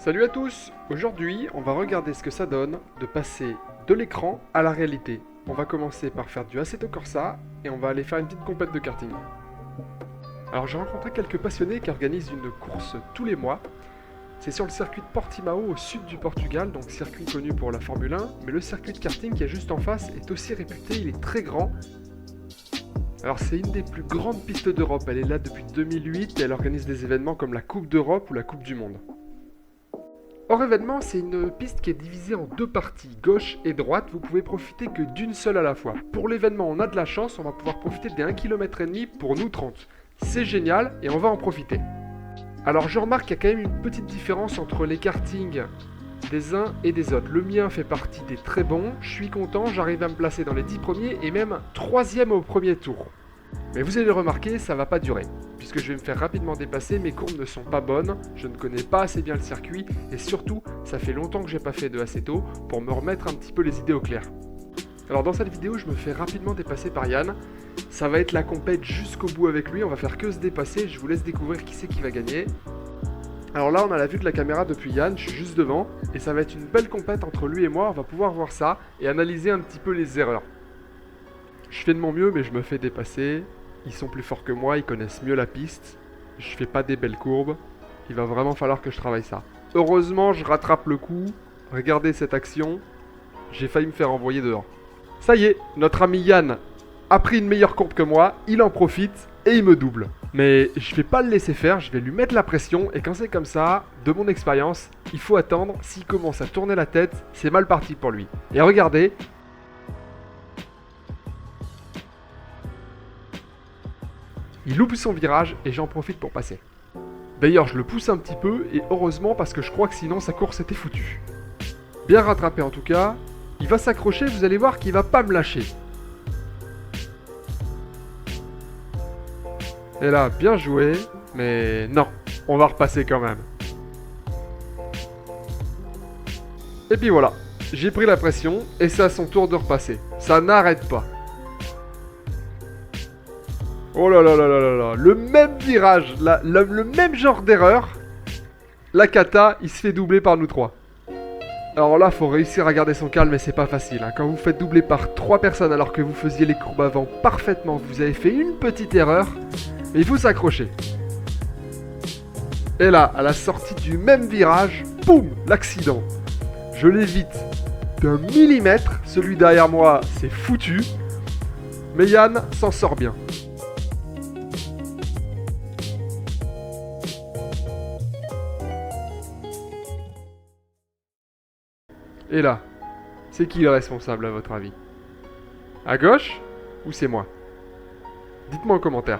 Salut à tous! Aujourd'hui, on va regarder ce que ça donne de passer de l'écran à la réalité. On va commencer par faire du Assetto Corsa et on va aller faire une petite compète de karting. Alors j'ai rencontré quelques passionnés qui organisent une course tous les mois. C'est sur le circuit de Portimao au sud du Portugal, donc circuit connu pour la Formule 1, mais le circuit de karting qui est juste en face est aussi réputé, il est très grand. Alors c'est une des plus grandes pistes d'Europe, elle est là depuis 2008 et elle organise des événements comme la Coupe d'Europe ou la Coupe du Monde. Hors événement, c'est une piste qui est divisée en deux parties, gauche et droite, vous pouvez profiter que d'une seule à la fois. Pour l'événement, on a de la chance, on va pouvoir profiter des 1,5 km pour nous 30. C'est génial et on va en profiter. Alors je remarque qu'il y a quand même une petite différence entre les kartings des uns et des autres. Le mien fait partie des très bons, je suis content, j'arrive à me placer dans les 10 premiers et même 3e au premier tour. Mais vous allez le remarquer, ça va pas durer, puisque je vais me faire rapidement dépasser, mes courbes ne sont pas bonnes, je ne connais pas assez bien le circuit, et surtout, ça fait longtemps que j'ai pas fait de Assetto pour me remettre un petit peu les idées au clair. Alors dans cette vidéo, je me fais rapidement dépasser par Yann, ça va être la compète jusqu'au bout avec lui, on va faire que se dépasser, je vous laisse découvrir qui c'est qui va gagner. Alors là, on a la vue de la caméra depuis Yann, je suis juste devant, et ça va être une belle compète entre lui et moi, on va pouvoir voir ça, et analyser un petit peu les erreurs. Je fais de mon mieux, mais je me fais dépasser. Ils sont plus forts que moi, ils connaissent mieux la piste. Je fais pas des belles courbes. Il va vraiment falloir que je travaille ça. Heureusement, je rattrape le coup. Regardez cette action. J'ai failli me faire envoyer dehors. Ça y est, notre ami Yann a pris une meilleure courbe que moi. Il en profite et il me double. Mais je vais pas le laisser faire, je vais lui mettre la pression. Et quand c'est comme ça, de mon expérience, il faut attendre. S'il commence à tourner la tête, c'est mal parti pour lui. Et regardez. Il loupe son virage et j'en profite pour passer. D'ailleurs, je le pousse un petit peu et heureusement parce que je crois que sinon sa course était foutue. Bien rattrapé en tout cas. Il va s'accrocher, vous allez voir qu'il va pas me lâcher. Et là, bien joué, mais non, on va repasser quand même. Et puis voilà, j'ai pris la pression et c'est à son tour de repasser. Ça n'arrête pas. Oh là là là là là là, le même virage, le même genre d'erreur. La cata, il se fait doubler par nous trois. Alors là, faut réussir à garder son calme et c'est pas facile. Hein. Quand vous faites doubler par 3 personnes alors que vous faisiez les courbes avant parfaitement, vous avez fait une petite erreur, mais il faut s'accrocher. Et là, à la sortie du même virage, boum, l'accident. Je l'évite d'un millimètre, celui derrière moi, c'est foutu. Mais Yann s'en sort bien. Et là, c'est qui le responsable à votre avis? À gauche ou c'est moi? Dites-moi en commentaire.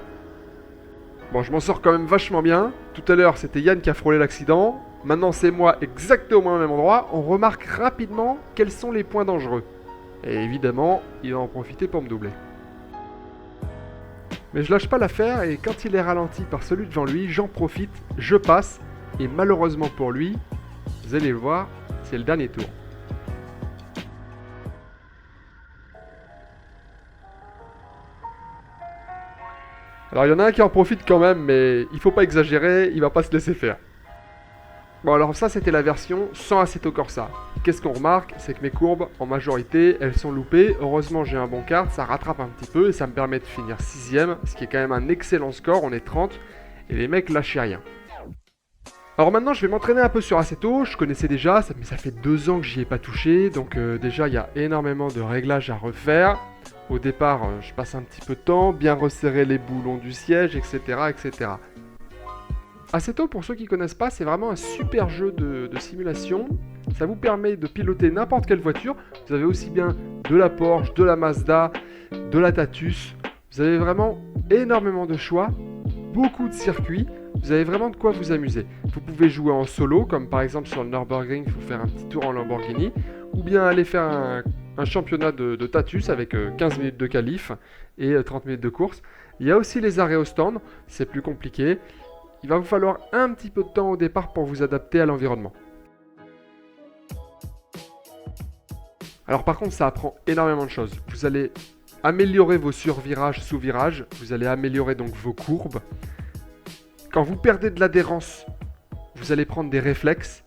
Bon, je m'en sors quand même vachement bien. Tout à l'heure, c'était Yann qui a frôlé l'accident. Maintenant, c'est moi exactement au même endroit. On remarque rapidement quels sont les points dangereux. Et évidemment, il va en profiter pour me doubler. Mais je lâche pas l'affaire et quand il est ralenti par celui devant lui, j'en profite, je passe. Et malheureusement pour lui, vous allez le voir, c'est le dernier tour. Alors il y en a un qui en profite quand même, mais il faut pas exagérer, il va pas se laisser faire. Bon alors ça c'était la version sans Assetto Corsa. Qu'est-ce qu'on remarque? C'est que mes courbes, en majorité, elles sont loupées. Heureusement j'ai un bon kart, ça rattrape un petit peu et ça me permet de finir 6ème, ce qui est quand même un excellent score, on est 30, et les mecs lâchaient rien. Alors maintenant je vais m'entraîner un peu sur Assetto, je connaissais déjà, mais ça fait 2 ans que j'y ai pas touché, donc déjà il y a énormément de réglages à refaire. Au départ, je passe un petit peu de temps, bien resserrer les boulons du siège, etc. etc. Assetto, pour ceux qui ne connaissent pas, c'est vraiment un super jeu de simulation. Ça vous permet de piloter n'importe quelle voiture. Vous avez aussi bien de la Porsche, de la Mazda, de la Tatus. Vous avez vraiment énormément de choix, beaucoup de circuits. Vous avez vraiment de quoi vous amuser. Vous pouvez jouer en solo, comme par exemple sur le Nürburgring, il faut faire un petit tour en Lamborghini, ou bien aller faire un championnat de Tatus avec 15 minutes de qualif et 30 minutes de course. Il y a aussi les arrêts au stand, c'est plus compliqué. Il va vous falloir un petit peu de temps au départ pour vous adapter à l'environnement. Alors par contre, ça apprend énormément de choses. Vous allez améliorer vos survirages, sous-virages, vous allez améliorer donc vos courbes. Quand vous perdez de l'adhérence, vous allez prendre des réflexes.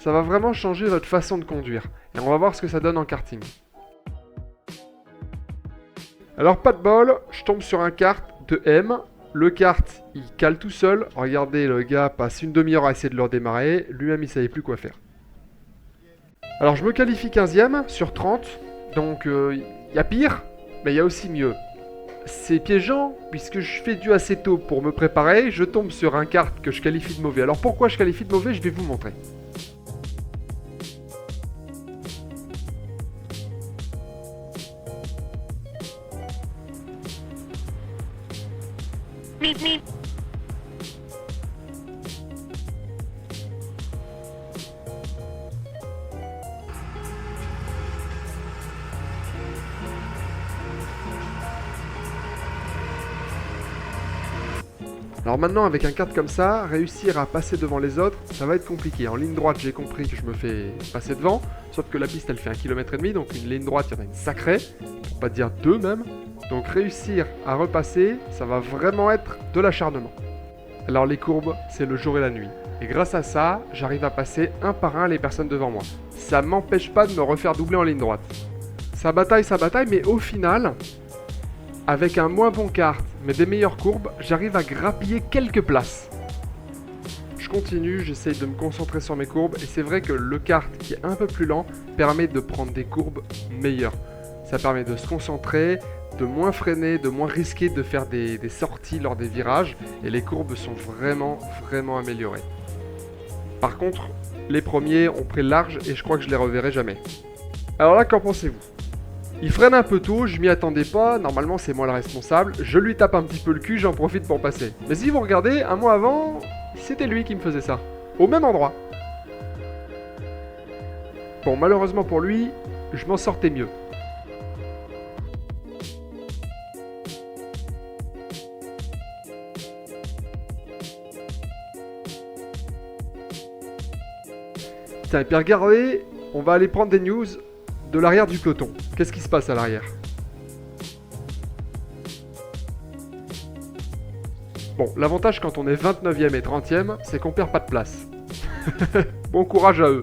Ça va vraiment changer votre façon de conduire. Et on va voir ce que ça donne en karting. Alors pas de bol, je tombe sur un kart de M. Le kart, il cale tout seul. Regardez, le gars passe une demi-heure à essayer de le redémarrer. Lui-même, il savait plus quoi faire. Alors je me qualifie 15e sur 30. Donc il y a pire, mais il y a aussi mieux. C'est piégeant, puisque je fais du assez tôt pour me préparer. Je tombe sur un kart que je qualifie de mauvais. Alors pourquoi je qualifie de mauvais, je vais vous montrer. Alors maintenant, avec un kart comme ça, réussir à passer devant les autres, ça va être compliqué. En ligne droite, j'ai compris que je me fais passer devant, sauf que la piste, elle fait 1,5 km, donc une ligne droite, il y en a une sacrée, pour pas dire 2 même. Donc réussir à repasser, ça va vraiment être de l'acharnement. Alors les courbes, c'est le jour et la nuit. Et grâce à ça, j'arrive à passer un par un les personnes devant moi. Ça m'empêche pas de me refaire doubler en ligne droite. Ça bataille, mais au final, avec un moins bon kart, mais des meilleures courbes, j'arrive à grappiller quelques places. Je continue, j'essaye de me concentrer sur mes courbes, et c'est vrai que le kart qui est un peu plus lent permet de prendre des courbes meilleures. Ça permet de se concentrer, de moins freiner, de moins risquer de faire des sorties lors des virages, et les courbes sont vraiment améliorées. Par contre, les premiers ont pris large, et je crois que je les reverrai jamais. Alors là, qu'en pensez-vous ? Il freine un peu tôt, je m'y attendais pas, normalement c'est moi le responsable, je lui tape un petit peu le cul, j'en profite pour passer. Mais si vous regardez, un mois avant, c'était lui qui me faisait ça, au même endroit. Bon, malheureusement pour lui, je m'en sortais mieux. Tiens, et puis regardez, on va aller prendre des news de l'arrière du peloton. Qu'est-ce qui se passe à l'arrière? Bon, l'avantage quand on est 29e et 30e, c'est qu'on perd pas de place. Bon courage à eux.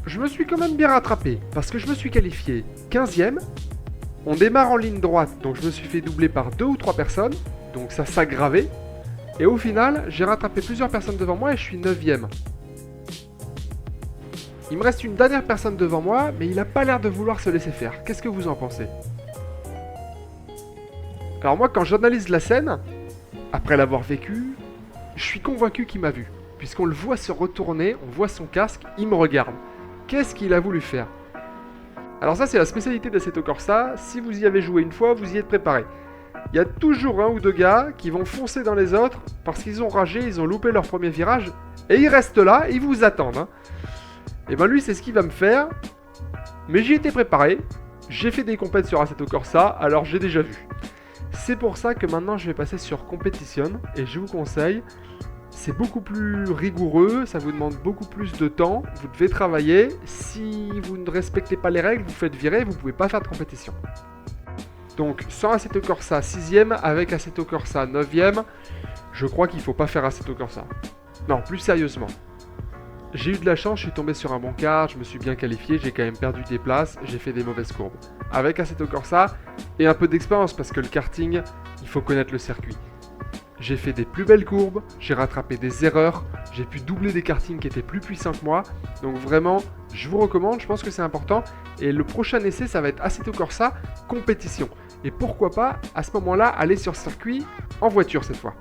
Je me suis quand même bien rattrapé, parce que je me suis qualifié 15e. On démarre en ligne droite, donc je me suis fait doubler par 2 ou 3 personnes, donc ça s'aggravait. Et au final, j'ai rattrapé plusieurs personnes devant moi et je suis 9e. Il me reste une dernière personne devant moi, mais il n'a pas l'air de vouloir se laisser faire. Qu'est-ce que vous en pensez? Alors moi, quand j'analyse la scène, après l'avoir vécu, je suis convaincu qu'il m'a vu. Puisqu'on le voit se retourner, on voit son casque, il me regarde. Qu'est-ce qu'il a voulu faire? Alors ça, c'est la spécialité d'Assetto Corsa. Si vous y avez joué une fois, vous y êtes préparé. Il y a toujours un ou deux gars qui vont foncer dans les autres parce qu'ils ont ragé, ils ont loupé leur premier virage et ils restent là, ils vous attendent. Hein. Et ben lui, c'est ce qu'il va me faire. Mais j'y étais préparé. J'ai fait des compètes sur Assetto Corsa, alors j'ai déjà vu. C'est pour ça que maintenant je vais passer sur Competition et je vous conseille. C'est beaucoup plus rigoureux, ça vous demande beaucoup plus de temps, vous devez travailler. Si vous ne respectez pas les règles, vous faites virer, vous ne pouvez pas faire de compétition. Donc sans Assetto Corsa 6ème, avec Assetto Corsa 9ème, je crois qu'il ne faut pas faire Assetto Corsa. Non, plus sérieusement. J'ai eu de la chance, je suis tombé sur un bon kart, je me suis bien qualifié, j'ai quand même perdu des places, j'ai fait des mauvaises courbes. Avec Assetto Corsa, et un peu d'expérience, parce que le karting, il faut connaître le circuit. J'ai fait des plus belles courbes, j'ai rattrapé des erreurs, j'ai pu doubler des kartings qui étaient plus puissants que moi. Donc vraiment, je vous recommande, je pense que c'est important. Et le prochain essai, ça va être Assetto Corsa compétition. Et pourquoi pas, à ce moment-là, aller sur circuit en voiture cette fois.